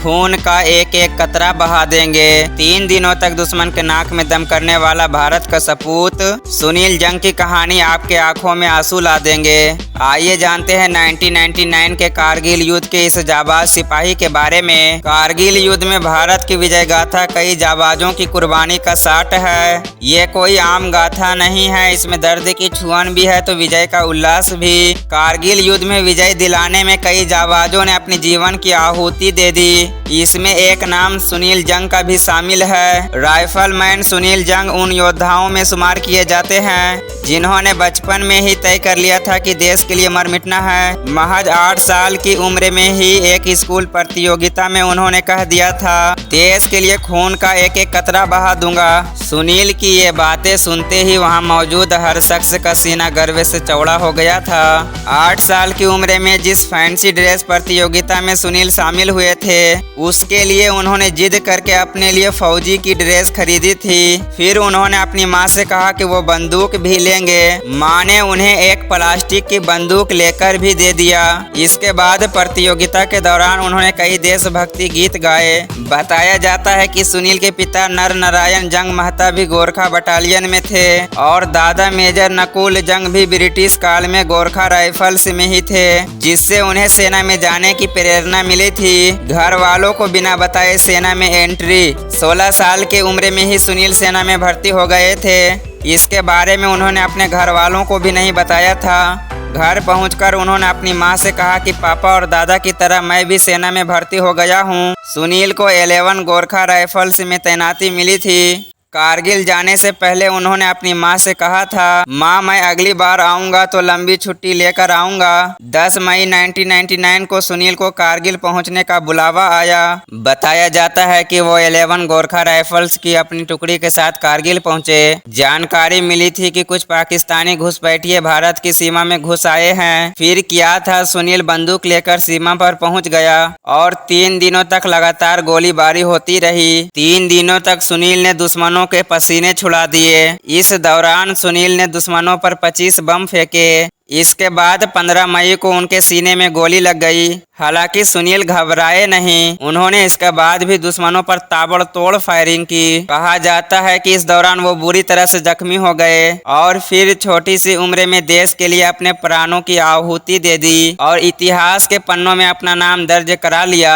खून का एक एक कतरा बहा देंगे। 3 दिनों तक दुश्मन के नाक में दम करने वाला भारत का सपूत सुनील जंग की कहानी आपके आंखों में आंसू ला देंगे। आइए जानते हैं 1999 के कारगिल युद्ध के इस जाबाज सिपाही के बारे में। कारगिल युद्ध में भारत की विजय गाथा कई जाबाजों की कुर्बानी का साठ है। ये कोई आम गाथा नहीं है, इसमें दर्द की छुअन भी है तो विजय का उल्लास भी। कारगिल युद्ध में विजय दिलाने में कई जाबाजों ने अपने जीवन की आहुति दे दी। इसमें एक नाम सुनील जंग का भी शामिल है। राइफलमैन सुनील जंग उन योद्धाओं में शुमार किए जाते हैं जिन्होंने बचपन में ही तय कर लिया था कि देश के लिए मर मिटना है। महज 8 साल की उम्र में ही एक स्कूल प्रतियोगिता में उन्होंने कह दिया था, देश के लिए खून का एक एक कतरा बहा दूंगा। सुनील की ये बातें सुनते ही वहां मौजूद हर शख्स का सीना गर्व से चौड़ा हो गया था। 8 साल की उम्र में जिस फैंसी ड्रेस प्रतियोगिता में सुनील शामिल हुए थे, उसके लिए उन्होंने जिद करके अपने लिए फौजी की ड्रेस खरीदी थी। फिर उन्होंने अपनी माँ से कहा कि वो बंदूक भी लेंगे। माँ ने उन्हें एक प्लास्टिक की बंदूक लेकर भी दे दिया। इसके बाद प्रतियोगिता के दौरान उन्होंने कई देशभक्ति गीत गाए। बताया जाता है कि सुनील के पिता नर नारायण जंग महता भी गोरखा बटालियन में थे और दादा मेजर नकुल जंग भी ब्रिटिश काल में गोरखा राइफल्स में ही थे, जिससे उन्हें सेना में जाने की प्रेरणा मिली थी। घर वालों को बिना बताए सेना में एंट्री। 16 साल की उम्र में ही सुनील सेना में भर्ती हो गए थे। इसके बारे में उन्होंने अपने घर वालों को भी नहीं बताया था। घर पहुंचकर उन्होंने अपनी मां से कहा कि पापा और दादा की तरह मैं भी सेना में भर्ती हो गया हूं। सुनील को 11 गोरखा राइफल्स में तैनाती मिली थी। कारगिल जाने से पहले उन्होंने अपनी माँ से कहा था, माँ मैं अगली बार आऊँगा तो लंबी छुट्टी लेकर आऊँगा। 10 मई 1999 को सुनील को कारगिल पहुँचने का बुलावा आया। बताया जाता है कि वो 11 गोरखा राइफल्स की अपनी टुकड़ी के साथ कारगिल पहुँचे। जानकारी मिली थी कि कुछ पाकिस्तानी घुसपैठिए भारत की सीमा में घुस आए हैं। फिर क्या था, सुनील बंदूक लेकर सीमा पर पहुँच गया और 3 दिनों तक लगातार गोलीबारी होती रही। 3 दिनों तक सुनील ने दुश्मनों के पसीने छुड़ा दिए। इस दौरान सुनील ने दुश्मनों पर 25 बम फेंके। इसके बाद 15 मई को उनके सीने में गोली लग गई। हालांकि सुनील घबराए नहीं, उन्होंने इसके बाद भी दुश्मनों पर ताबड़तोड़ फायरिंग की। कहा जाता है कि इस दौरान वो बुरी तरह से जख्मी हो गए और फिर छोटी सी उम्र में देश के लिए अपने प्राणों की आहुति दे दी और इतिहास के पन्नों में अपना नाम दर्ज करा लिया।